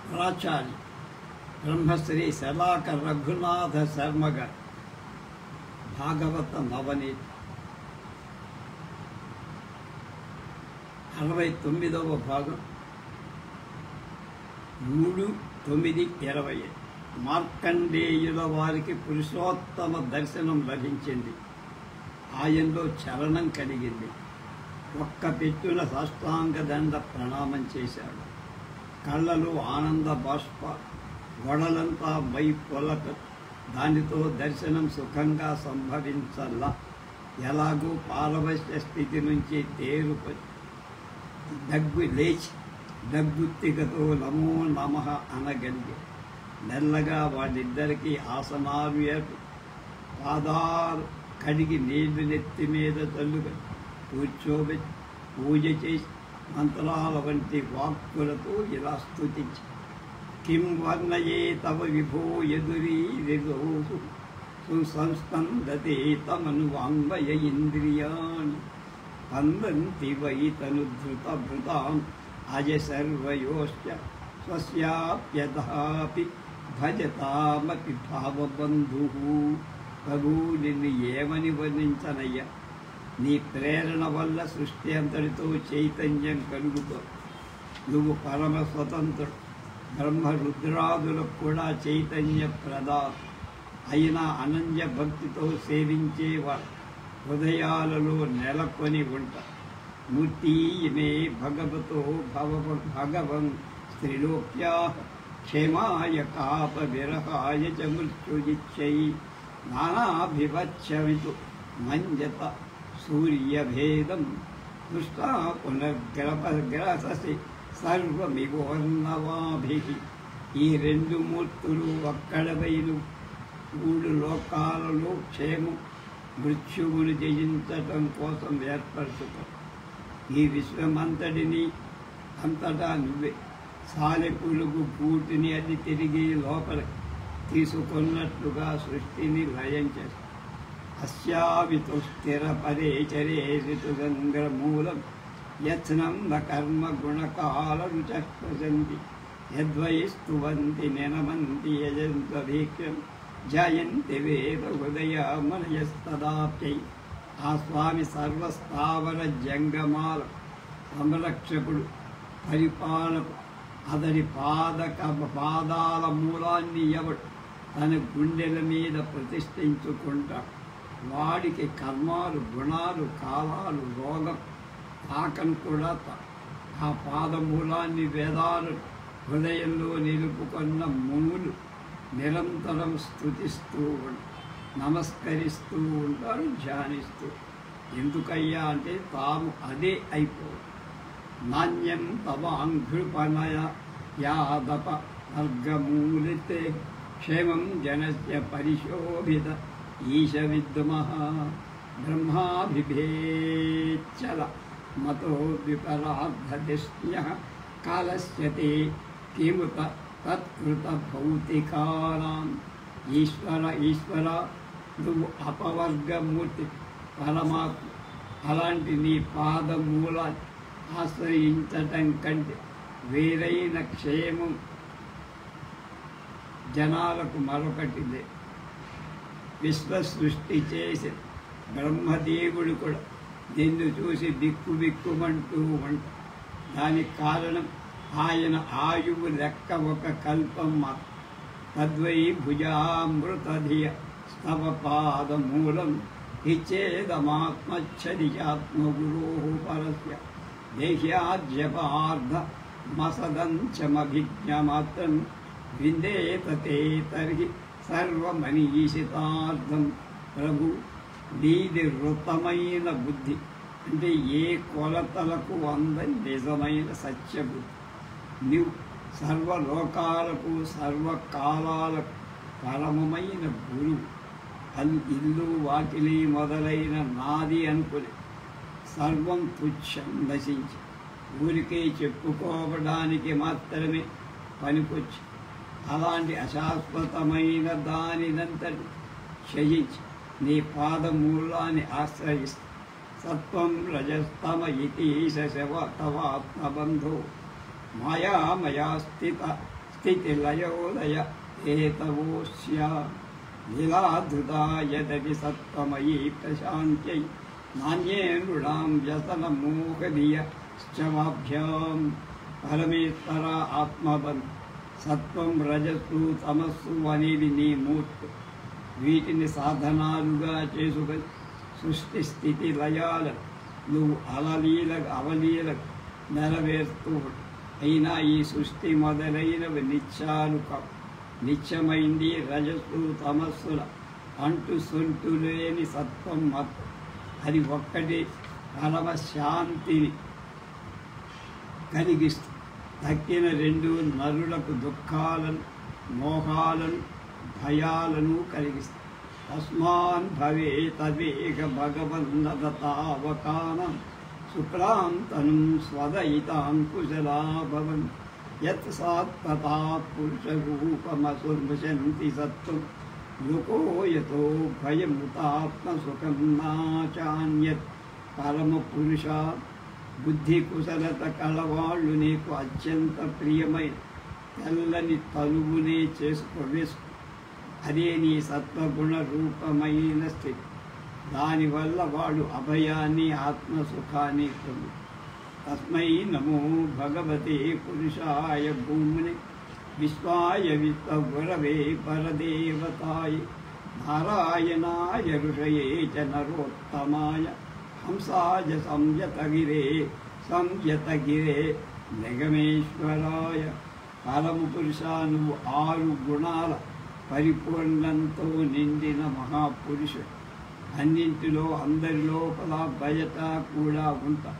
ప్రాచార్య బ్రహ్మశ్రీ శలాక రఘునాథ శర్మ గారు భాగవత నవనీతి 69వ భాగం 3-9-20 మార్కండేయుల వారికి పురుషోత్తమ దర్శనం లభించింది. ఆయనలో చలనం కలిగింది. ఒక్క పెట్టున సాష్టాంగ దండ ప్రణామం చేశాడు. కళ్ళలో ఆనంద బాష్ప, గొడలంతా మై పొలక. దానితో దర్శనం సుఖంగా సంభవించల్లా. ఎలాగూ పారవశ్య స్థితి నుంచి తేరుకొని లేచి దగ్గుత్తికతో నమో నమః అనగలిగి మెల్లగా వాళ్ళిద్దరికీ ఆసనాలు పాదాలు కడిగి నీళ్లు నెత్తి మీద చల్లుగా కూర్చోబెట్టి పూజ చేసి మంత్రాల వంటి వాక్కులతో ఇలా స్తుతించి కిం వర్ణయే తవ విభో ఎదురీరోసు సుసంస్కందతే తమను వాంగ్మయ ఇంద్రియాణి స్పందంతి వై తనుధృతభృతాం అజ సర్వయోశ్చ స్వస్యాప్యదాపి భజతామపి భావబంధు. ప్రభు, నిన్ను ఏమని వర్ణించనయ్యా? నీ ప్రేరణ వల్ల సృష్టి అంతటితో చైతన్యం కలుగుతో నువ్వు పరమ స్వతంత్రుడు. బ్రహ్మ రుద్రాదులకు కూడా చైతన్య ప్రదాత అయినా అనన్య భక్తితో సేవించేవాడు హృదయాలలో నెలకొని ఉంటా. మూర్తిమే భగవతో భగవన్ స్త్రీలోక్యా క్షేమాయ కాప విరహాయ చ మృత్యుజిచ్చై నానాభివచ్చమితు మంజత సూర్యభేదం దృష్టా పునర్గ్రససి సర్వమివోర్ణవాభి. ఈ రెండు మూర్తులు ఒక్కడవైన 3 లోకాలలో క్షేమం మృత్యువును జయించటం కోసం ఏర్పరచుకో. ఈ విశ్వమంతటిని అంతటా నువ్వే. సాలెపులుగు గూటిని అది తిరిగి లోపల తీసుకున్నట్లుగా సృష్టిని లయం చేస్తాం. అస్యావితో స్థిర పదే చరే ఋతుగంగ్రమూలం యత్నం న కర్మ గుణకాల రుచస్పశంతి యద్వైస్తువంతి నినమంతి యజంతభీక్ష్యం జయంతి వేద హృదయ మనయస్తదాప్యై. ఆ స్వామి సర్వస్థావర జంగమాల సంరక్షకుడు, పరిపాలకు. అతని పాదాల మూలాన్ని ఎవడు తన గుండెల మీద ప్రతిష్ఠించుకుంటాడు. వాడికి కర్మాలు, గుణాలు, కాలాలు, రోగం తాకను కూడా. ఆ పాదమూలాన్ని వేదాలు హృదయంలో నిలుపుకున్న మునులు నిరంతరం స్తుతిస్తూ నమస్కరిస్తూ ఉంటారు, ధ్యానిస్తూ. ఎందుకయ్యా అంటే తాము అదే అయిపోవు. నాణ్యం తవాంఘృపనయ యాదప వర్గమూలితే క్షేమం జనస్య పరిశోభిత ఈశ విద్మః బ్రహ్మాభిభేచ్చల మతో విపరాధదిష్ణ్యః కాలస్య తే కిముత తత్కృత భౌతికానాం. ఈశ్వర నువ్వు అపవర్గమూర్తి, పరమాత్మ. అలాంటి నీ పాదమూలాన్ని ఆశ్రయించటం కంటే వేరైన క్షేమం జనాలకు మరొకటి లేదు. విశ్వ సృష్టి చేసి బ్రహ్మదేవుడు కూడా నిన్ను చూసి బిక్కుమంటూ ఉంటా. దానికి కారణం ఆయన ఆయువు లెక్క ఒక కల్పం మాత్రం. తద్వై భుజామృతధియ స్తవ పాదమూలం హిచ్చేదమాత్మచ్చరియాత్మగురో పరస్య దేహ్యాజ్యపార్థ మసదంచమభిజ్ఞమాత్రం విందేతే తర్హి సర్వమనీషితార్థం. ప్రభు, నీది వృతమైన బుద్ధి, అంటే ఏ కొలతలకు అందని నిజమైన సత్యబుద్ధి. నీవు సర్వలోకాలకు సర్వకాలాలకు పరమమైన గురువు. ఇల్లు వాకిలి మొదలైన నాది అనుకుని సర్వం తుచ్చం నశించి ఊరికే చెప్పుకోవడానికి మాత్రమే పనికొచ్చి అలాంటి అశాశ్వతమైన దానినంతటి క్షయించి నీ పాదమూలాన్ని ఆశ్రయిస్తా. సత్వం రజస్తమ ఇతీశ శవ తవాత్మబంధో మాయామయా స్థిత స్థితిలయోదయ హేతవోస్య లీలాధృతా యదపి సత్వమయీ ప్రశాంత్యై నాణ్యే నృణాం వ్యసనమోహదీయశ్చవాభ్యాం పరమేశ్వర ఆత్మవన్ సత్వం రజస్సు తమస్సు అనేవి నీ మూర్తి. వీటిని సాధనాలుగా చేసుకొని సృష్టి స్థితి లయాలను నువ్వు అవలీలకు నెరవేరుతూ అయినా ఈ సృష్టి మొదలైనవి నిత్యాలు కావు. నిత్యమైంది రజస్సు తమస్సుల అంటు సొంటు లేని సత్వం మాత్రం. అది ఒక్కటి పరమశాంతిని కలిగిస్తుంది. తక్కిన రెండు నరులకు దుఃఖాలను మోహాలను భయాలను కలిగిస్తాయి. తస్మాన్ భవే తదేక భగవన్నదతావకానం శుక్లాంతనం స్వదయితాం కుశలా భవన్ యత్ సాత్పతా పురుషరూపమసుర్భశంతి సత్వం లోకో యతో భయముతాత్మసుఖం నాచాన్యత్ పరమపురుషా. బుద్ధి కుశలత కలవాళ్ళు నీకు అత్యంత ప్రియమైన తెల్లని తలువునే వేసుకో. అదే నీ సత్వగుణ రూపమైన స్థితి. దానివల్ల వాడు అభయాన్ని ఆత్మసుఖాన్ని పొందు. తస్మై నమో భగవతే పురుషాయ భూముని విశ్వాయ విశ్వగురవే పరదేవతాయ నారాయణాయ ఋషయే చ నరోత్తమాయ హంసాయ సంయతగిరే నిగమేశ్వరాయ. పరమ పురుషా, నువ్వు 6 గుణాల పరిపూర్ణంతో నిండిన మహాపురుషుడు. అన్నింటిలో అందరి లోపల బయట కూడా ఉంటా.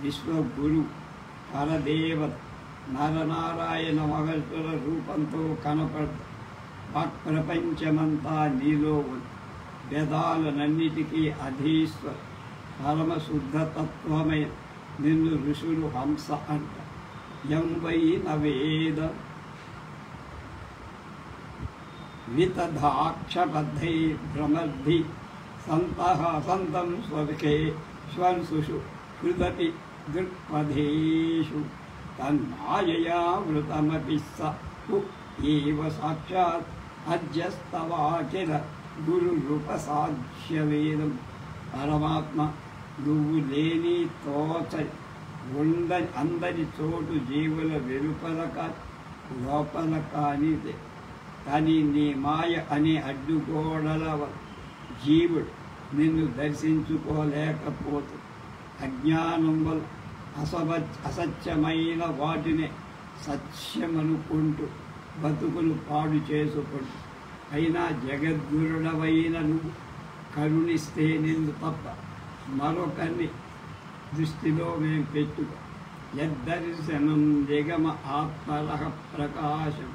విశ్వగురు పరదేవత నరనారాయణ మహర్షుల రూపంతో కనపడతా. వాక్ప్రపంచమంతా నీలో ఉంది. వేదాలనన్నిటికీ అధీశ్వర పరమశుద్ధతత్వమైన నిన్ను ఋషులు హంస అంట. యం వై నవేద వితధాక్షబద్ధై భ్రమర్ధి సంతం స్వవికే శ్వంసుషు హృదపి దృక్పథేషు తన్మాయయా వృతమపి స ఏవ సాక్షాత్ అధ్యస్తవాకిల గురురూపసాధ్యవేదం. పరమాత్మ, నువ్వు లేని తోచని అందరి చోటు జీవుల వెలుపల లోపల కానిదే. కానీ నీ మాయ అనే అడ్డుగోడల జీవుడు నిన్ను దర్శించుకోలేకపోతు. అజ్ఞానం వల్ల అసత్యమైన వాటిని సత్యమనుకుంటూ బతుకులు పాడు చేసుకుంటూ అయినా జగద్గురుడవైన నువ్వు కరుణిస్తే నిన్ను తప్ప మరొకరిని దృష్టిలో మేము పెట్టుకో. యద్దర్శనం జగమ ఆత్మరహ ప్రకాశం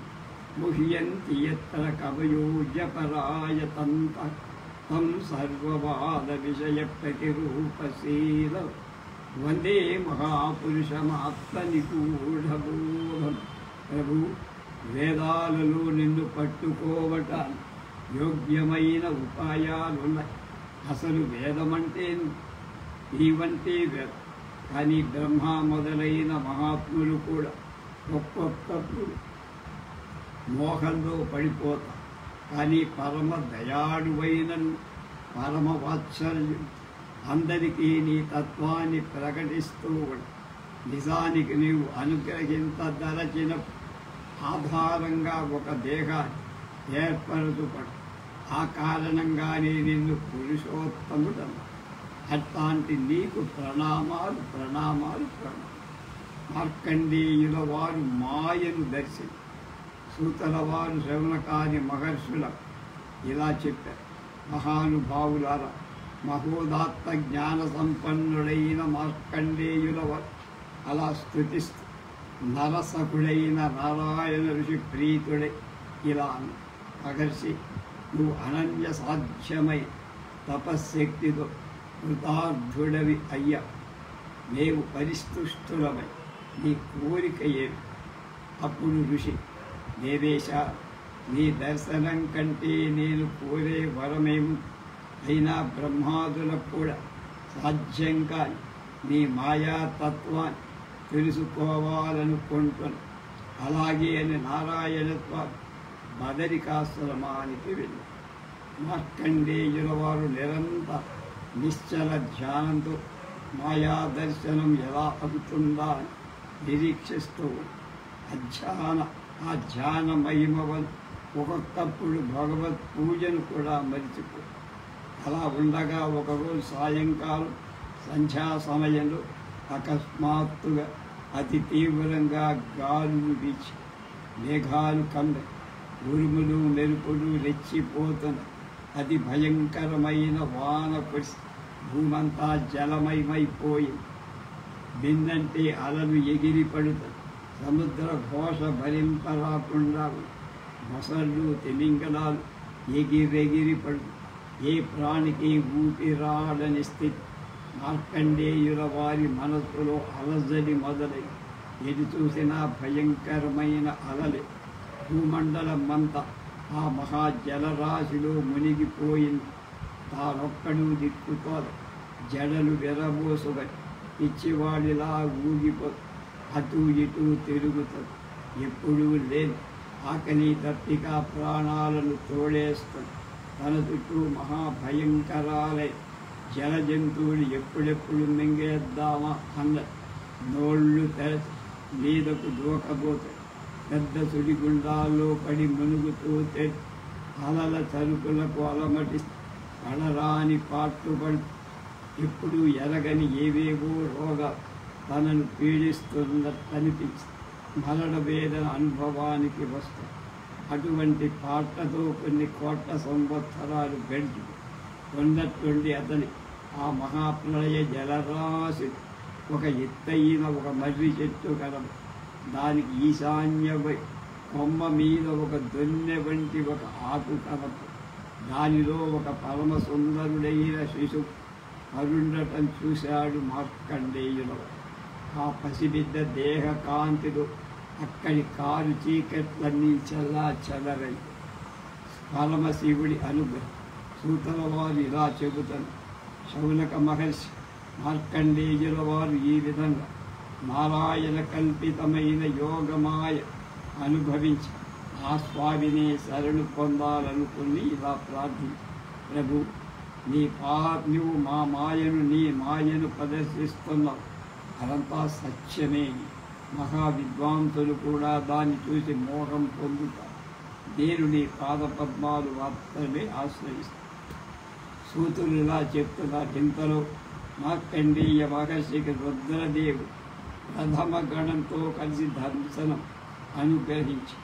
ముహ్యంతి యత్ర కవయో జపరాయ తంత తం సర్వవాద విషయ ప్రతిరూపశీల వందే మహాపురుషమాత్మనిగూఢబోధం. ప్రభు, వేదాలలో నిన్ను పట్టుకోవటానికి యోగ్యమైన ఉపాయాలున్నాయి. అసలు వేదమంటే నీవంటే వేదం. కానీ బ్రహ్మ మొదలైన మహాత్ములు కూడా ఒక్కొక్కప్పుడు మోహంలో పడిపోతాం. కానీ పరమ దయాళువైన పరమ వాత్సల్యం అందరికీ నీ తత్వాన్ని ప్రకటిస్తూ నిజానికి నీవు అనుగ్రహించదలచిన ఆధారంగా ఒక దేహాన్ని ఏర్పరచుపడు. ఆ కారణంగానే నిన్ను పురుషోత్తముడన్న. అట్లాంటి నీకు ప్రణామాలు ప్రణామాలు ప్రణామాలు. మార్కండేయుల వారు మాయను దర్శించి సూతల వారు శ్రవణకాని మహర్షుల ఇలా చెప్పారు. మహానుభావులారా, మహోదాత్త జ్ఞాన సంపన్నుడైన మార్కండేయుల వారు అలా స్తుతిస్తూ నరసకుడైన నారాయణ ఋషి ప్రీతుడై ఇలా మహర్షి, నువ్వు అనన్య సాధ్యమై తపశ్శక్తితో కృతార్థుడవి అయ్యా. మేము పరిస్తుష్టులమై నీ కోరిక ఏమి? అప్పుడు ఋషి, దేవేశ, నీ దర్శనం కంటే నేను కోరే వరమేమి? అయినా బ్రహ్మాదులకు కూడా సాధ్యం కాని నీ మాయాతత్వాన్ని తెలుసుకోవాలనుకుంటున్నాను. అలాగే అని నారాయణ స్వామి బదరికాశ్రమానికి వెళ్ళి మార్కండేయుల వారు నిరంతర నిశ్చల ధ్యానంతో మాయా దర్శనం ఎలా అవుతుందా అని నిరీక్షిస్తూ ఆ ధ్యాన మహిమవన్ ఒక్కొక్కప్పుడు భగవత్ పూజను కూడా మరిచిపో అలా ఉండగా ఒకరోజు సాయంకాలం సంధ్యా సమయంలో అకస్మాత్తుగా అతి తీవ్రంగా గాలులు వీచి మేఘాలు కమ్మె ఉరుములు మెరుపులు రెచ్చిపోతున్న అతి భయంకరమైన వాన కురిసి భూమంతా జలమయమైపోయింది. బిందంటే అలలు ఎగిరి పడుతుంది. సముద్ర ఘోష భరింపరాకుండా మొసళ్ళు తిమింగలాలు ఎగిరెగిరి పడుతుంది. ఏ ప్రాణికి ఊపిరాడని స్థితి. మార్కండేయుల వారి మనస్సులో అలజడి మొదలై ఎటు చూసినా భయంకరమైన అలలే. భూమండలమంతా ఆ మహాజలరాశిలో మునిగిపోయింది. తానొక్కడు దిక్కుతోల జడలు విరబోసుగని పిచ్చివాడిలా ఊగిపో అటు ఇటు తిరుగుతుంది. ఎప్పుడూ లేని ఆకలి దప్పిక ప్రాణాలను తోడేస్తుంది. తన చుట్టూ మహాభయంకరాలే జల జంతువులు ఎప్పుడెప్పుడు మింగేద్దామా అన్న నోళ్ళు తెరచి మీదకు దూకపోతాయి. పెద్ద సుడిగుండాల్లో పడి మునుగుతూ అలల తలుపులకు అలమటి పడరాని పాటుపడి ఎప్పుడు ఎరగని ఏవేవో రోగాలు తనను పీడిస్తున్నట్టనిపించి మరణ వేదన అనుభవానికి వస్తాయి. అటువంటి పాటతో కొన్ని కోట్ల సంవత్సరాలు గడిచి ఉన్నట్టుండి అతని ఆ మహాప్రళయ జలరాశి ఒక ఎత్తైన ఒక మర్రి చెట్టు కలదు. దానికి ఈశాన్యమై కొమ్మ మీద ఒక దొన్నె వంటి ఒక ఆకు కలదు. దానిలో ఒక పరమ సుందరుడైన శిశువు కరుండటం చూశాడు మార్కండేయులు. ఆ పసిబిడ్డ దేహ కాంతిలో అక్కడి కారు చీకట్లన్నీ చల్లా చెదరై పరమశివుడి అనుగ్రహం. సూతల వారు ఇలా చెబుతారు. శౌనక మహర్షి మార్కండేయుల వారు ఈ విధంగా నారాయణ కల్పితమైన యోగమాయ అనుభవించి ఆ స్వామిని శరణు పొందాలనుకుని ఇలా ప్రార్థించి, ప్రభు నువ్వు మా మాయను నీ మాయను ప్రదర్శిస్తున్నావు. అదంతా సత్యమే. మహావిద్వాంసులు కూడా దాన్ని చూసి మోహం పొందుతారు. నేను నీ పాదపద్మాలు మాత్రమే ఆశ్రయిస్తాను. సూతులు ఇలా చెప్తున్నారు. ఇంతలో మార్కండేయ మహర్షికి రుద్రదేవుడు ప్రథమ గణంతో కలిసి దర్శనం అనుగ్రహించి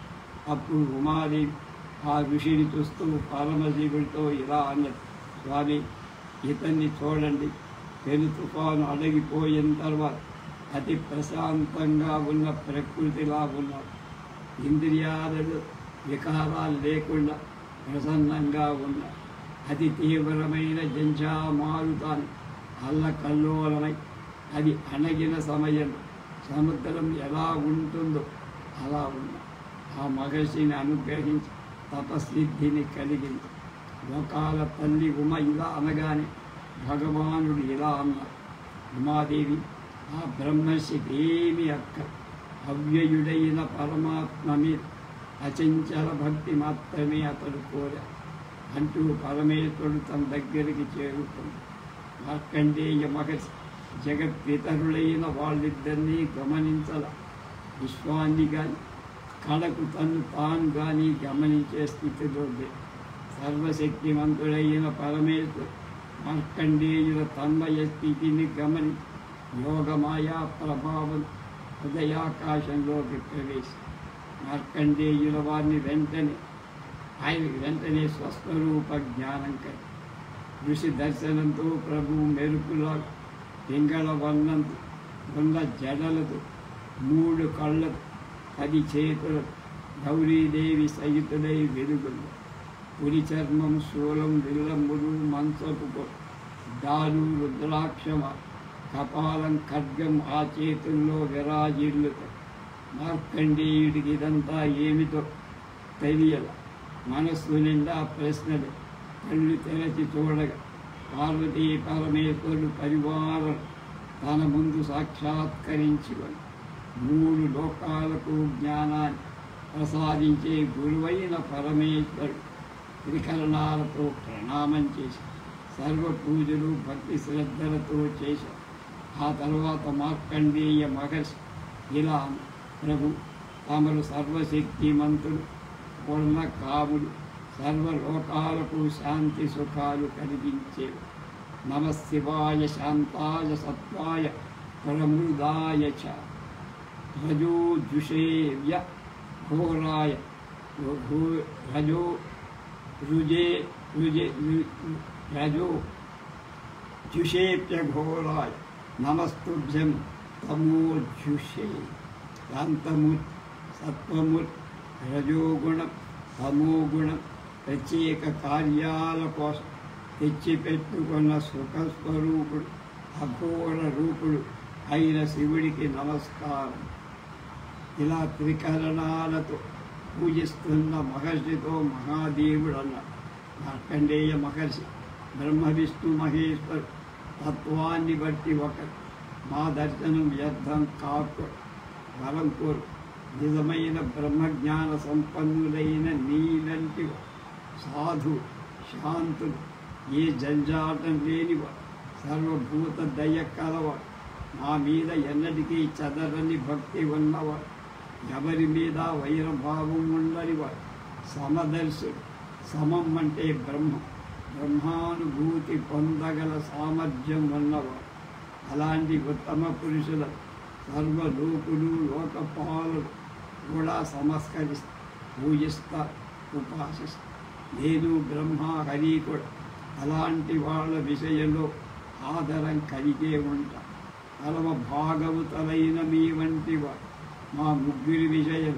అప్పుడు ఉమాదేవి ఆ ఋషిని చూస్తూ పరమశివుడితో ఇలా అన్నది, స్వామి ఇతన్ని చూడండి. పెను తుఫాను అడగిపోయిన తర్వాత అతి ప్రశాంతంగా ఉన్న ప్రకృతిలా ఉన్నాడు. ఇంద్రియాలు వికారాలు లేకుండా ప్రసన్నంగా ఉన్నాడు. అతి తీవ్రమైన జంఝామారుతాన్ని అల్లకల్లోలమై అది అణగిన సమయంలో సముద్రం ఎలా ఉంటుందో అలా ఉన్న ఆ మహర్షిని అనుగ్రహించి తపసిద్ధిని కలిగింది. లోకాల తల్లి ఉమ ఇలా అనగానే భగవానుడు ఇలా అన్నారు, ఉమాదేవి ఆ బ్రహ్మర్షికి ఏమి అక్క, అవ్యయుడైన పరమాత్మ మీద అచంచల భక్తి మాత్రమే అతడు కోరాడు అంటూ పరమేశ్వరుడు తన దగ్గరికి చేరుకుంది. మార్కండేయ మహర్షి జగత్పితరులైన వాళ్ళిద్దరినీ గమనించాల. విశ్వాన్ని కానీ కళకు తను తాను కానీ గమనించే స్థితిలో సర్వశక్తిమంతుడైన పరమేశ్వరుడు మార్కండేయుల తన్మయ స్థితిని గమనించి యోగమాయా ప్రభావం హృదయాకాశంలోకి ప్రవేశి మార్కండేయుల వారిని వెంటనే స్వస్వరూప జ్ఞానం కలిగి ఋషి దర్శనంతో ప్రభువు మెరుపులా పింగళ వర్ణంతో ఉన్న జడలతో 3 కళ్ళతో 10 చేతులతో గౌరీదేవి సహితుడై వెలుగులు పులి చర్మం శూలం విల్లంబులు మంచపు దాలు రుద్రాక్షమ కపాలం ఖడ్గం ఆ చేతుల్లో విరాజిల్లుతాయి. మార్కండేయుడికి ఇదంతా ఏమిటో తెలియల. మనస్సు నిండా ప్రశ్నలు. కళ్ళు తెరచి చూడగా పార్వతీ పరమేశ్వరుడు పరివారం తన ముందు సాక్షాత్కరించి మూడు లోకాలకు జ్ఞానాన్ని ప్రసాదించే గురువైన పరమేశ్వరుడు త్రికరణాలతో ప్రణామం చేసి సర్వ పూజలు భక్తి శ్రద్ధలతో చేశారు. ఆ తర్వాత మార్కండేయ మహర్షి ఇలా ప్రభు, తమరు సర్వశక్తిమంతుడు, పూర్ణ కాముడు, సర్వలోకాలకు శాంతి సుఖాలు కలిగించేవి. నమశివాయ శాంతాయ సత్వాయ పరమృదాయ చ రజోజుషేవ్య ఘోరాయ రజో రుజే రుజే రజో జుషేప్య ఘోరాయ నమస్తుభ్యం తమోజుషే. శాంతమూర్తి, సత్వమూర్తి, రజోగుణం, తమోగుణం ప్రత్యేక కార్యాల కోసం తెచ్చిపెట్టుకున్న సుఖస్వరూపుడు, అఘోర రూపుడు అయిన శివుడికి నమస్కారం. ఇలా త్రికరణాలతో పూజిస్తున్న మహర్షితో మహాదేవుడు అన్నాడు. మార్కండేయ మహర్షి బ్రహ్మ విష్ణు మహేశ్వరు తత్వాన్ని బట్టి ఒకరు. మా దర్శనం వ్యర్థం కాకు బలం కోరు. నిజమైన బ్రహ్మజ్ఞాన సంపన్నులైన నీలంటి సాధు శాంతులు, ఏ జంజాటం లేనివాడు, సర్వభూత దయ కలవాడు, నా మీద ఎన్నటికీ చదరని భక్తి ఉన్నవాడు, ఎవరి మీద వైరభావం ఉండనివాడు, సమదర్శుడు. సమం అంటే బ్రహ్మం, బ్రహ్మానుభూతి పొందగల సామర్థ్యం ఉన్నవాడు. అలాంటి ఉత్తమ పురుషుల సర్వలోకులు లోకపాలులు కూడా సమస్కరిస్తారు, పూజిస్తారు, ఉపాసిస్తారు. నేను బ్రహ్మ హరి కూడా అలాంటి వాళ్ళ విషయంలో ఆదరం కలిగే ఉంటా. పరమ భాగవతులైన మీ వంటి వారు మా ముగ్గురి విషయం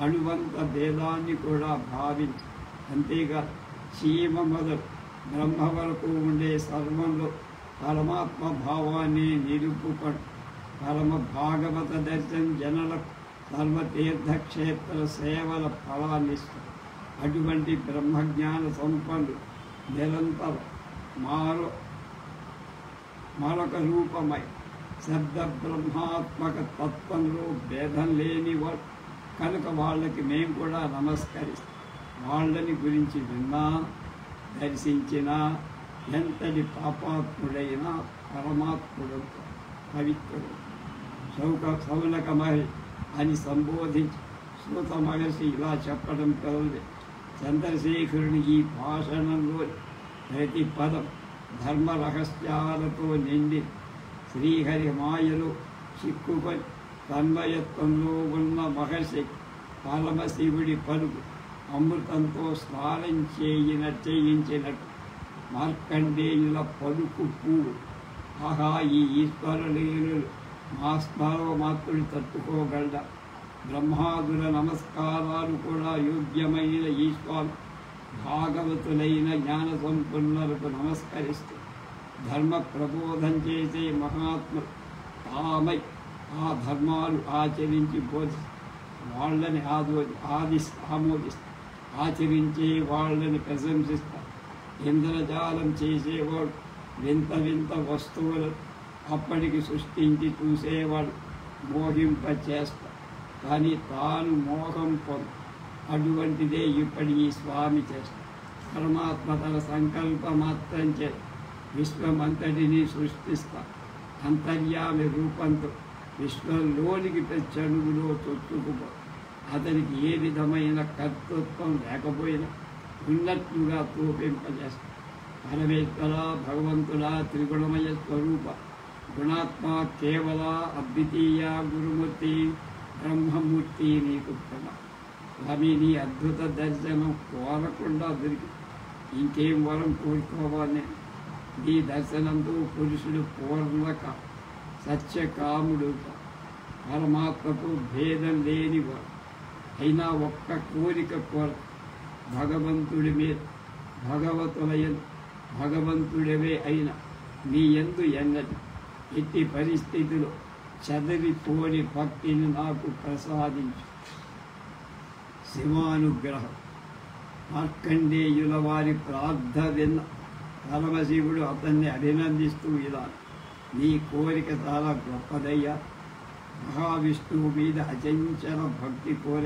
అణువంత భేదాన్ని కూడా భావించి, అంతేకాదు సీమ మొదలు బ్రహ్మ వరకు ఉండే సర్వంలో పరమాత్మ భావాన్ని నిలుపుకొని పరమ భాగవత దర్శనం జనులకు సర్వతీర్థక్షేత్ర సేవల ఫలాన్నిస్తారు. అటువంటి బ్రహ్మజ్ఞాన సంపన్నులు నిరంతరం మరొక రూపమై శబ్ద బ్రహ్మాత్మక తత్వంలో భేదం లేనివాడు కనుక వాళ్ళకి మేము కూడా నమస్కరిస్తాం. వాళ్ళని గురించి విన్నా దర్శించినా ఎంతటి పాపాత్ముడైనా పరమాత్ముడు పవిత్రుడు. సౌనక మహర్షి అని సంబోధించి సూత మహర్షి ఇలా చెప్పడం కలదు. చంద్రశేఖరుని ఈ భాషణంలో ప్రతి పదం ధర్మ రహస్యాలతో నిండి శ్రీహరి మాయలో చిక్కుకొని తన్మయత్వంలో ఉన్న మహర్షి పరమశివుడి పలుకు అమృతంతో స్నానం చేయించినట్టు మార్కండేయుల పలుకు పువ్వు. ఆహా, ఈ ఈశ్వరుడు మా స్మరమాత్రుడు తట్టుకోగలడా? బ్రహ్మాదుల నమస్కారాలు కూడా యోగ్యమైన ఈశ్వరు భాగవతులైన జ్ఞాన సంపన్నులకు నమస్కరిస్తూ ధర్మ ప్రబోధం చేసే మహాత్ములు తామై ఆ ధర్మాలు ఆచరించి బోధిస్తారు. వాళ్ళని ఆమోదిస్తారు, ఆచరించే వాళ్ళని ప్రశంసిస్తారు. ఇంద్రజాలం చేసేవాడు వింత వింత వస్తువులు అప్పటికి సృష్టించి చూసేవాడు మోహింపచేస్తాడు, కానీ తాను మోహం పొందు. అటువంటిదే ఇప్పటి ఈ స్వామి చేస్తాడు. పరమాత్మ తన సంకల్పమాత్రం చే విశ్వమంతటిని సృష్టిస్తా. అంతర్యామి రూపంతో విశ్వంలోనికి ప్రతి అణువులో చొచ్చుకుపో. అతనికి ఏ విధమైన కర్తృత్వం లేకపోయినా ఉన్నట్లుగా తోపింపజేస్తాడు. పరమేశ్వర భగవంతుల త్రిగుణమయ స్వరూప గుణాత్మ కేవల అద్వితీయ గురుమూర్తి బ్రహ్మమూర్తి నీకు ప్రణామం. స్వామి, నీ అద్భుత దర్శనం కోరకుండా దొరికి ఇంకేం వరం కోరుకోవాలి? నీ దర్శనంతో పురుషుడు పూర్ణక సత్యకాముడు, పరమాత్మకు భేదం లేనివాడు. అయినా ఒక్క కోరిక కోర, భగవంతుడి మీద భగవంతుడివే అయినా నీ యందు ఎన్నటి ఎట్టి పరిస్థితిలో చదివిపోని భక్తిని నాకు ప్రసాదించు. శివానుగ్రహం. మార్కండేయుల వారి ప్రార్థన విన్న పరమశివుడు అతన్ని అభినందిస్తూ ఇలా, నీ కోరిక చాలా గొప్పదయ్యా. మహావిష్ణువు మీద అచంచల భక్తి కోర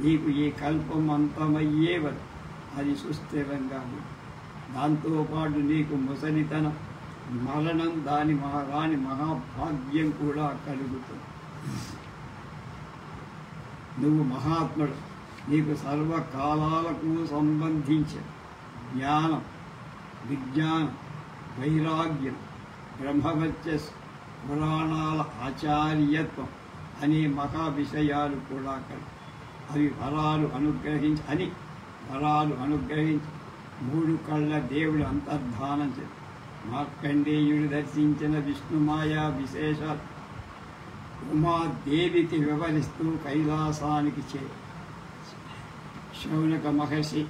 నీకు ఈ కల్పం అంతమయ్యే వరకు అది సుస్థిరంగా ఉంది. దాంతోపాటు నీకు ముసలితనం, మరణం, దాని మహాభాగ్యం కూడా కలుగుతుంది. నువ్వు మహాత్ముడు. నీకు సర్వకాలాలకు సంబంధించిన జ్ఞానం, విజ్ఞానం, వైరాగ్యం, బ్రహ్మవర్చస్సు, పురాణాల ఆచార్యత్వం అనే మహా విషయాలు కూడా కలవు. అవి వరాలు అనుగ్రహించి 3 కళ్ళ దేవుడు అంతర్ధానం చేసి మార్కండేయుడు దర్శించిన విష్ణుమాయా విశేషాలు ఉమాదేవికి వివరిస్తూ కైలాసానికి చేరు. శౌనక మహర్షి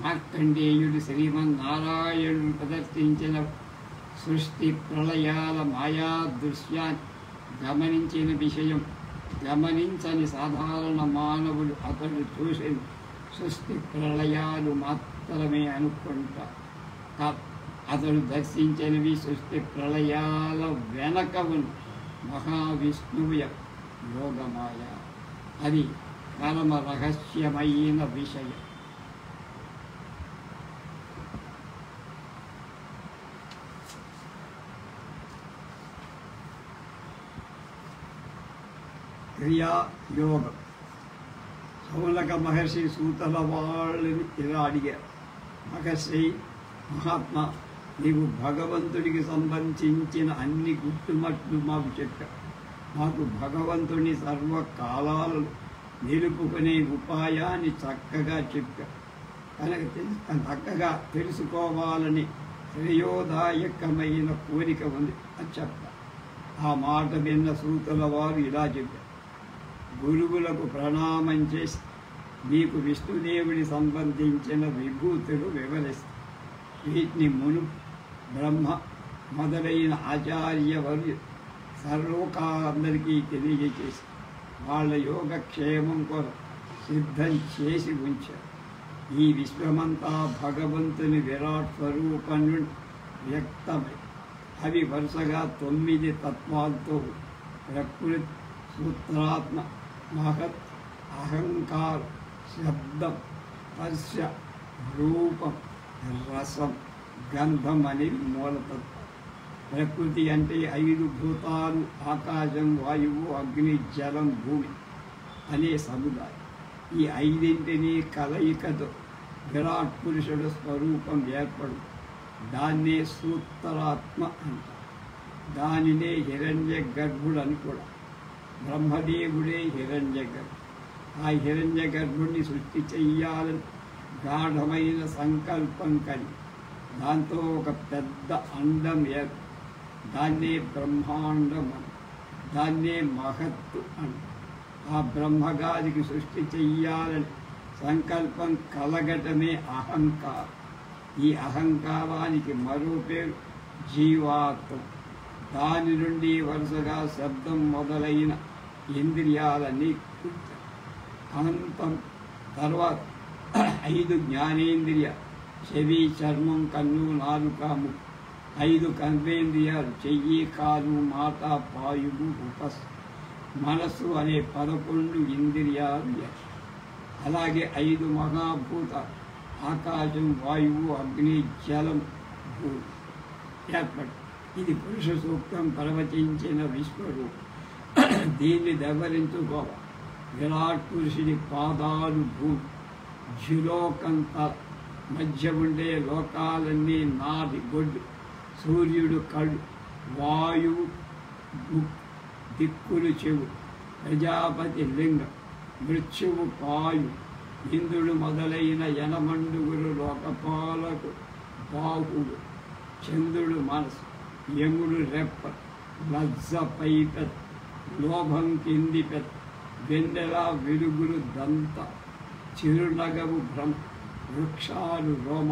మార్కండేయుడు శ్రీమన్నారాయణుడు ప్రదర్శించిన సృష్టి ప్రళయాల మాయా దృశ్యాన్ని గమనించిన విషయం గమనించని సాధారణ మానవులు అతడు చూసిన సృష్టి ప్రళయాలు మాత్రమే అనుకుంటారు. అతడు దర్శించినవి సృష్టి ప్రళయాల వెనక ఉన్న మహావిష్ణువు యోగమాయ. అది పరమ రహస్యమైన విషయం. క్రియాయోగం. శౌనక మహర్షి సూతల వాళ్ళని ఇలా అడిగారు. మహర్షి, మహాత్మా, నీవు భగవంతుడికి సంబంధించిన అన్ని గుట్టుమట్లు మాకు చెప్పావు. మాకు భగవంతుని సర్వకాలాలను నిలుపుకునే ఉపాయాన్ని చక్కగా చెప్పావు. చక్కగా తెలుసుకోవాలని శ్రేయోదాయకమైన కోరిక ఉంది అని చెప్పారు. ఆ మాట విన్న సూతుల వారు ఇలా చెప్పారు. గురువులకు ప్రణామం చేసి మీకు విష్ణుదేవుడి సంబంధించిన విభూతులు వివరిస్తారు. వీటిని బ్రహ్మ మొదలైన ఆచార్యవర్యులు సర్వకాలందరికీ తెలియజేసి వాళ్ళ యోగక్షేమం కొరకు సిద్ధం చేసి ఉంచారు. ఈ విశ్వమంతా భగవంతుని విరాట్ స్వరూపం నుండి వ్యక్తమై అవి వరుసగా 9 తత్వాలతో ప్రకృతి, సూత్రాత్మ, మహత్, అహంకారం, శబ్దం, స్పర్శ, రూపం, రసం, గంధం అని మూలతత్వం. ప్రకృతి అంటే 5 భూతాలు, ఆకాశం, వాయువు, అగ్ని, జలం, భూమి అనే సముదాయం. ఈ 5 కలయికతో విరాట్ పురుషుడు స్వరూపం ఏర్పడు. దాన్నే సూత్రాత్మ అంటారు. దానినే హిరణ్య గర్భుడు అని కూడా. బ్రహ్మదేవుడే హిరణ్య గర్భుడు. ఆ హిరణ్య గర్భుడిని సృష్టి చెయ్యాలని గాఢమైన సంకల్పం కలిగి దాంతో ఒక పెద్ద అండం దాన్నే బ్రహ్మాండం అని, దాన్నే మహత్తు అని. ఆ బ్రహ్మగారికి సృష్టి చెయ్యాలని సంకల్పం కలగటమే అహంకారం. ఈ అహంకారానికి మరో పేరు జీవాత్మ. దాని నుండి వరుసగా శబ్దం మొదలైన ఇంద్రియాలన్నీ పుట్టాయి. అనంతం తర్వాత 5 జ్ఞానేంద్రియ, చెవి, చర్మం, కన్ను, నాలుక, ముక్కు. 5 కర్మేంద్రియాలు, చెయ్యి, కాలు, మాట, పాయువు, మనస్సు అనే 11 ఇంద్రియాలు. అలాగే 5 మహాభూతాలు, ఆకాశం, వాయువు, అగ్ని, జలం, భూమి ఏర్పడి ఇది పురుష సూక్తం ప్రవచించిన విశ్వరూపం. దీన్ని దెబ్బరించుకోవాలి. విరాట్ పురుషుని పాదాలు భూమి, జ్యులోకంత మధ్య ఉండే లోకాలన్నీ నాది గొడ్డు, సూర్యుడు కళ్ళు, వాయువు దిక్కులు చెవు, ప్రజాపతి లింగం, మృత్యువు పాయు, ఇంద్రుడు మొదలైన 8 లోకపాలకు బాహుడు, చంద్రుడు మనసు, యముడు రెప్ప, లజ్జ పై పెద్ద, లోభం కింది పెద్ద, వెన్నెల వెలుగులు దంత, చిరునగవు భ్రమ, వృక్షాలు రోమ,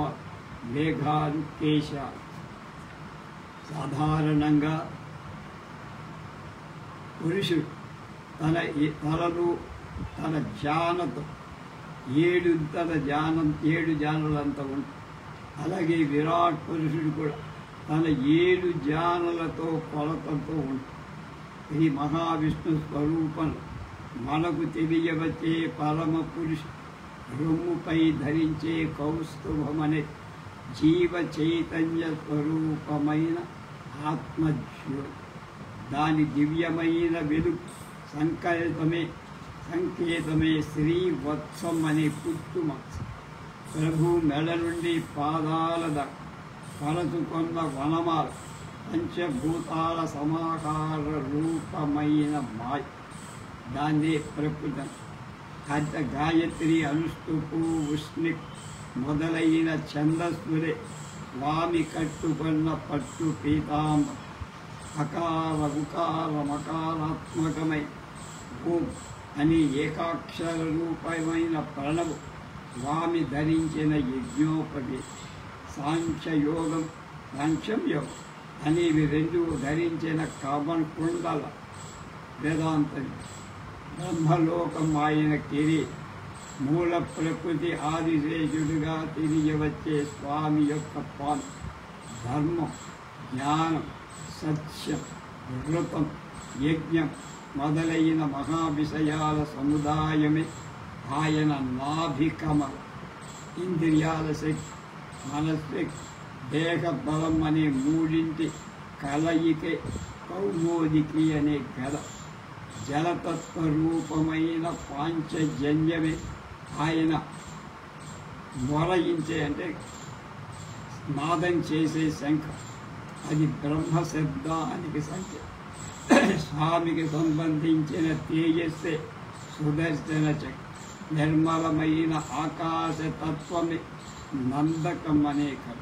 మేఘాలు కేశాలు. సాధారణంగా పురుషుడు తన జ్ఞానతో 7 జ్ఞానులంతా ఉంటుంది. అలాగే విరాట్ పురుషుడు కూడా తన 7 జ్ఞానులతో కొలతలతో ఉంటుంది. ఇది మహావిష్ణు స్వరూపం మనకు తెలియవచ్చే పరమ పురుష రొమ్ముపై ధరించే కౌస్తుభమనే జీవ చైతన్య స్వరూపమైన ఆత్మజ్యోతి. దాని దివ్యమైన వెలుగు సంకేతమే శ్రీవత్సం అనే పుట్టుమత్స. ప్రభు మెడ నుండి పాదాల దాకా కలుసుకున్న వనమాల పంచభూతాల సమాకార రూపమైన మాయ. దాన్నే ప్రకృతి. అర్ధ గాయత్రి, అనుష్టుపు, ఉష్ణి మొదలైన ఛందస్సులే స్వామి కట్టుకున్న పట్టు పీతాంబ. అకార ఉకార మకారాత్మకమై ఓం అని ఏకాక్షర రూపమైన ప్రణవు స్వామి ధరించిన యజ్ఞోపదేశ. సాంఖ్యయోగం, సాంఖ్యం యోగం అనేవి రెండు ధరించిన కమల కుండల వేదాంతరి. బ్రహ్మలోకం ఆయన కిరీటం. మూల ప్రకృతి ఆదిశేషుడుగా తెలియవచ్చే స్వామి యొక్క పాన్. ధర్మం, జ్ఞానం, సత్యం, వృతం, యజ్ఞం మొదలైన మహావిషయాల సముదాయమే ఆయన నాభికమల. ఇంద్రియాల శక్తి, మనశక్తి, దేహ బలం అనే మూడింటి కలయికే కౌమోదికి అనే గద. జలతత్వ రూపమైన పాంచజన్యమే ఆయన మొరయించే అంటే నాదం చేసే శంఖం. అది బ్రహ్మశబ్దానికి సంఖ్య. స్వామికి సంబంధించిన తేజస్సే సుదర్శన చక్ర. నిర్మలమైన ఆకాశతత్వమే నందకం అనే కళ.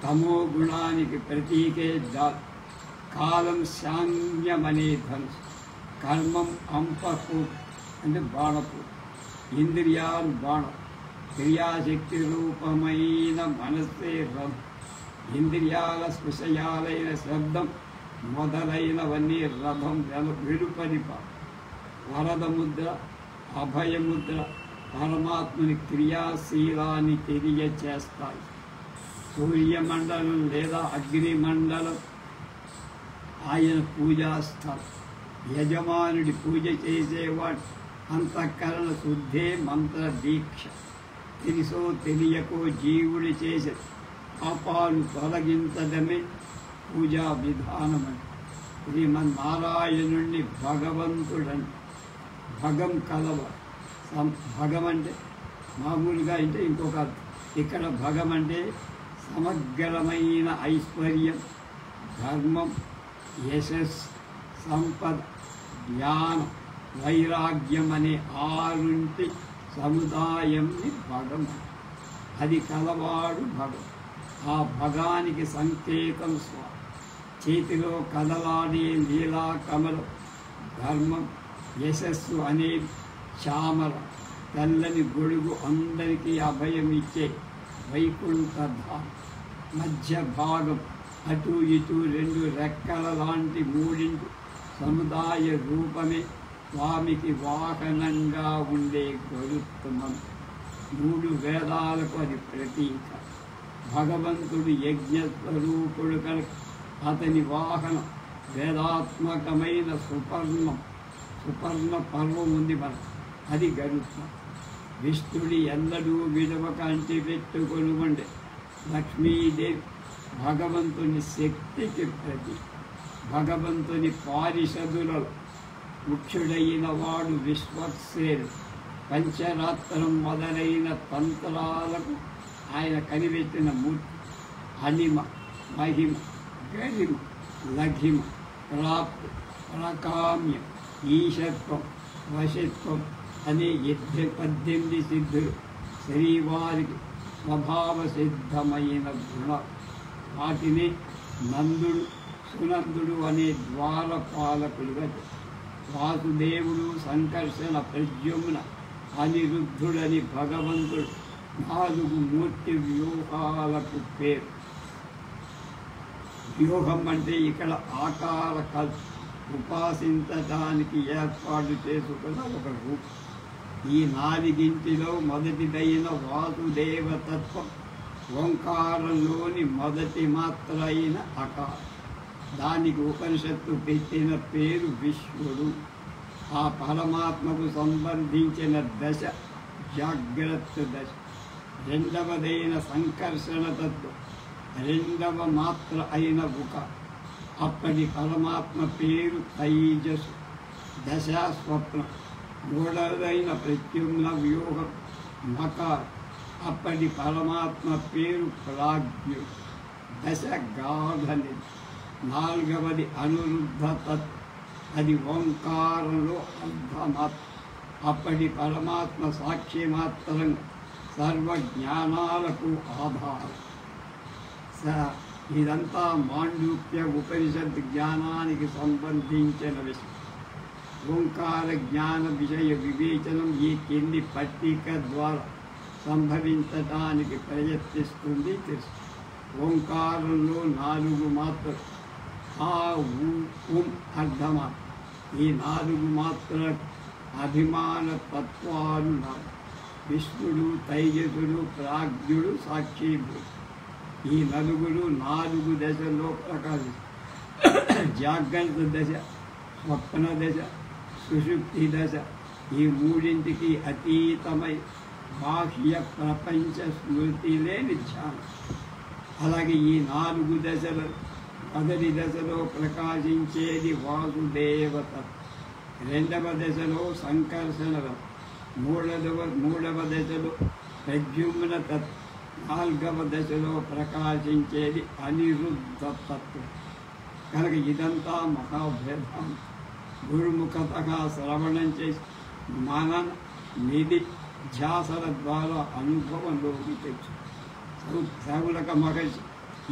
తమో గుణానికి ప్రతీకే జాల్. కాలం శాంగ్యమనే ధనుసు. కర్మం అంపకు అంటే బాణపు. ఇంద్రియాలు బాణం. క్రియాశక్తి రూపమైన మనస్సే రథం. ఇంద్రియాల విషయాలైన శబ్దం మొదలైనవన్నీ రథం వెలుపరిప. వరద ముద్ర, అభయముద్ర పరమాత్ముని క్రియాశీలాన్ని తెలియచేస్తాయి. సూర్యమండలం లేదా అగ్నిమండలం ఆయన పూజాస్థలం. యజమానుడి పూజ చేసేవాడు అంతఃకరణ శుద్ధే మంత్ర దీక్ష. తెలుసో తెలియకో జీవుడు చేసే పాపాలు తొలగించడమే పూజా విధానమని. శ్రీమన్నారాయణుణ్ణి భగవంతుడని. భగం కలవ. భగం అంటే మామూలుగా అంటే ఇంకొక అర్థం. ఇక్కడ భగం అంటే సమగ్రమైన ఐశ్వర్యం, ధర్మం, యశస్సు, సంపద, జ్ఞానం, వైరాగ్యం అనే ఆరుంటి సముదాయంని భగం. అది కలవాడు భగం. ఆ భగానికి సంకేతం స్వామి. చేతిలో కదలాడే లీలా కమలం. ధర్మం, యశస్సు అనే చామర. తెల్లని గొడుగు అందరికీ అభయం ఇచ్చే వైకుంఠధామం. మధ్య భాగం అటు ఇటు రెండు రెక్కల లాంటి మూడింటి సముదాయ రూపమే స్వామికి వాహనంగా ఉండే గరుత్మం. మూడు వేదాలకు అది ప్రతీక. భగవంతుడు యజ్ఞస్వరూపుడు కనుక అతని వాహనం వేదాత్మకమైన సుపర్ణ పర్వం ఉంది మనకు. అది గరుత్మం. విష్ణుడి ఎన్నడూ విడవక అంటి పెట్టుకొని ఉండే లక్ష్మీదేవి భగవంతుని శక్తికి ప్రతి. భగవంతుని పారిషదులలో ముఖ్యుడైన వాడు విశ్వక్సేనుడు. పంచరాత్రం మొదలైన తంత్రాలకు ఆయన కనిపెట్టిన మూర్తి. అనిమ, మహిమ, గరిమ, లఘిమ, ప్రాప్తి, ప్రకామ్యం, ఈశత్వం, వశత్వం అనే 18 సిద్ధులు శ్రీవారికి స్వభావ సిద్ధమైన గుణాలు. వాటిని నందుడు, సునందుడు అనే ద్వారపాలకులుగా. వాసుదేవుడు, సంకర్షణ, ప్రద్యుమ్న, అనిరుద్ధుడని భగవంతుడు 4 మూర్తి వ్యూహాలకు పేరు. వ్యూహం అంటే ఇక్కడ ఆకార కల్ప. ఉపాసించడానికి ఏర్పాటు చేసుకున్న ఒక రూపం. ఈ 4 మొదటిదైన వాసుదేవతత్వం ఓంకారంలోని మొదటి మాత్ర అయిన అకారం. దానికి ఉపనిషత్తు పెట్టిన పేరు విశ్వడు. ఆ పరమాత్మకు సంబంధించిన దశ జాగ్రత్త దశ. రెండవదైన సంకర్షణ తత్వం, రెండవ మాత్ర అయిన ఉక. అప్పటి పరమాత్మ పేరు తైజసు, దశ స్వప్నం. మూడవదైన ప్రత్యుమ్న వ్యూహం మకార్. అప్పటి పరమాత్మ పేరు ప్రాజ్ఞుడు, దశ గాఢని. నాలుగవది అనురుద్ధ తత్, అది ఓంకారంలో అర్ధమాత్ర. అప్పటి పరమాత్మ సాక్షి మాత్రం సర్వజ్ఞానాలకు ఆధారం. ఇదంతా మాండూక్య ఉపనిషత్ జ్ఞానానికి సంబంధించిన విషయం. ఓంకార జ్ఞాన విషయ వివేచనం ఈ కింది పట్టిక ద్వారా సంభవించటానికి ప్రయత్నిస్తుంది. తెలుసు. ఓంకారంలో 4 మాత్రలు, ఆ ఉం అర్ధమాత్ర. ఈ 4 మాత్రలకు అభిమాన తత్వాలు 4. విష్ణుడు, తైజసుడు, ప్రాజ్ఞుడు, సాక్షిభూతుడు. ఈ 4 దశల్లో ప్రకాశిస్తారు. జాగ్రత్త దశ, స్వప్న దశ, సుషుప్తి దశ. ఈ మూడింటికి అతీతమై బాహ్య ప్రపంచ స్మృతి లేని ధ్యానం. అలాగే ఈ 4 దశలు మొదటి దశలో ప్రకాశించేది వాసుదేవత, రెండవ దశలో సంకర్షణ, మూడవ దశలో ప్రద్యుమ్న తత్వం, నాలుగవ దశలో ప్రకాశించేది అనిరుద్ధ తత్వం. కనుక ఇదంతా మహాభేదం. గురుముఖతగా శ్రవణం చేసి మనన నిధి ధ్యాసల ద్వారా అనుభవంలోకి తెచ్చు. సౌలక మహర్షి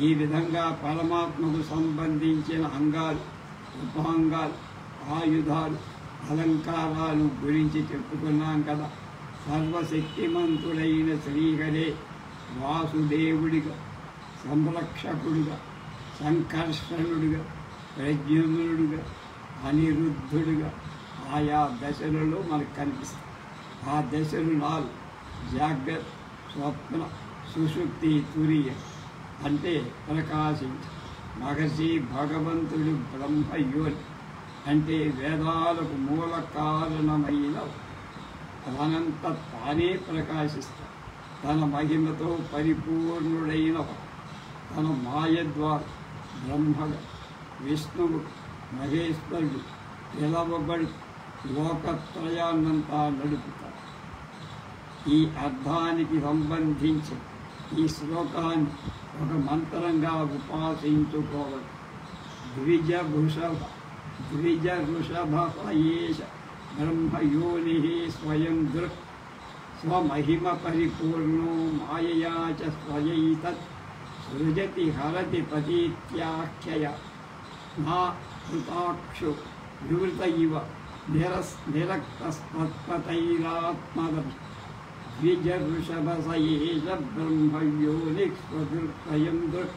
ఈ విధంగా పరమాత్మకు సంబంధించిన అంగాలు, ఉపాంగాలు, ఆయుధాలు, అలంకారాలు గురించి చెప్పుకున్నాం కదా. సర్వశక్తిమంతుడైన శ్రీహరే వాసుదేవుడిగా, సంరక్షకుడిగా, సంకర్షణుడిగా, ప్రద్యుమ్నుడిగా, అనిరుద్ధుడిగా ఆయా దశలలో మనకు కనిపిస్తాయి. ఆ దశలు 4: జాగ్రత్త, స్వప్న, సుషుప్తి, తురియ. అంటే ప్రకాశించ. మహర్షి భగవంతుడు బ్రహ్మయోని, అంటే వేదాలకు మూల కారణమైన అనంత తానే ప్రకాశిస్తాడు. తన మహిమతో పరిపూర్ణుడైన తన మాయ ద్వారా బ్రహ్మగా, విష్ణువు, మహేశ్వరుడు పిలవబడి లోకత్రయాన్నంతా నడుపుతాడు. ఈ అర్థానికి సంబంధించి ఈ శ్లోకాన్ని ఒక మంత్రంగా ఉపాసించుకోవాలి. ద్విజ వృషభ ఏష బ్రహ్మయోని స్వయం దృక్ స్వమహిమ పరిపూర్ణో మాయయా చ స్వయైతత్ సృజతి హరతి పతీత్యాఖ్యయ నా కృతాక్షు నివృత ఇవ నిరక్తస్తత్పతైరాత్మదం ద్విజ వృషభ ఏష బ్రహ్మయోని స్వయం దృక్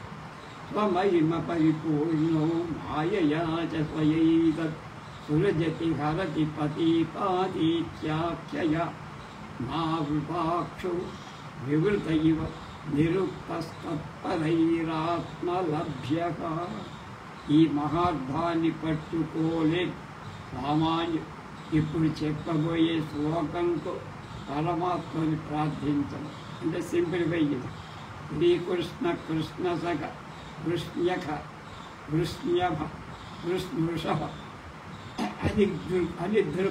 స్వమహిమ పరిపూర్ణో మాయయా చ స్వయైతత్ సృజతి హరతి పతీపాతీత్యాఖ్యయ నావృతాక్షు వివృత ఇవ నిరుక్తస్తత్పరైరాత్మలభ్యః. ఈ మహార్థాన్ని పట్టుకోలే సామాన్యం. ఇప్పుడు చెప్పబోయే శ్లోకంతో పరమాత్మని ప్రార్థించడం అంటే సింప్లిఫై చేసి శ్రీకృష్ణ కృష్ణసఖ కృష్ణ్యఖ కృష్ణ్యభ కృష్ణృషభ అనిధృ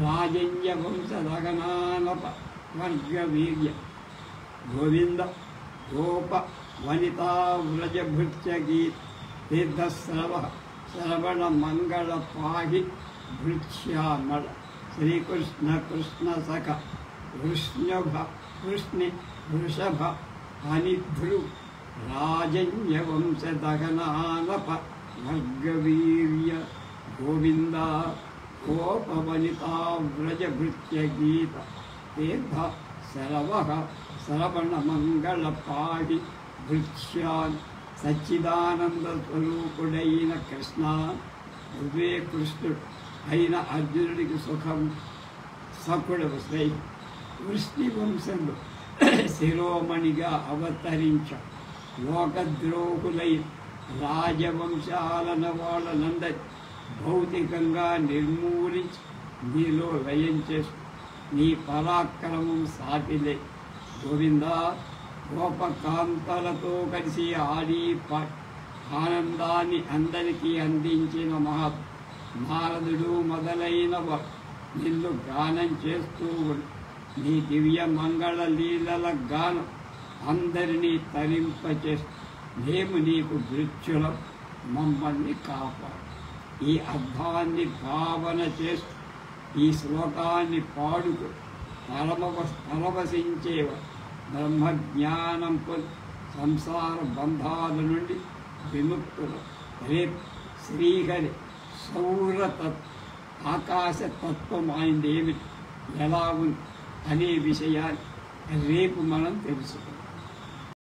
రాజన్య వంశదగనానప వర్గవీర్య గోవింద గోప వనితా వ్రజభృత్యగీత తీర్థస్రవ శ్రవణ మంగళ పాహి భృత్యామళ. శ్రీకృష్ణ కృష్ణ సఖ వృష్ణభ వృష్ణి వృషభ అనిధృ రాజన్య వంశదగనానప వర్గవీర్య గోవింద గోపవనితా వ్రజభృత్యగీత తీర్థ శరవ శ్రవణ మంగళ పాహి భృత్యాన్. సచ్చిదానంద స్వరూపుడైన కృష్ణ, నువ్వే కృష్ణుడు అయిన అర్జునుడికి సుఖం సకుడవు. శ్రీ వృష్ణి వంశంలో శిరోమణిగా అవతరించ లోకద్రోహులై రాజవంశాలను వాళ్ళనందరి భౌతికంగా నిర్మూలించి నీలో లయం చేస్తూ నీ పరాక్రమం సాటిలే గోవిందా. గోపకాంతలతో కలిసి ఆడి ఆనందాన్ని అందరికీ అందించిన మహత్ నారదుడు మొదలైన నిన్ను గానం చేస్తూ నీ దివ్య మంగళ లీలల గానం అందరినీ తరింపచేస్తూ మేము నీకు మృత్యులం, మమ్మల్ని కాపాడు. ఈ అర్థాన్ని భావన చేస్తూ ఈ శ్లోకాన్ని పాడుకు పరవశించేవ బ్రహ్మజ్ఞానం పొంది సంసార బంధాల నుండి విముక్తులు. రేపు శ్రీహరి సౌరతత్వం ఆకాశతత్వం ఆయనది ఏమిటి, ఎలా ఉంది అనే విషయాన్ని రేపు మనం తెలుసుకుందాం.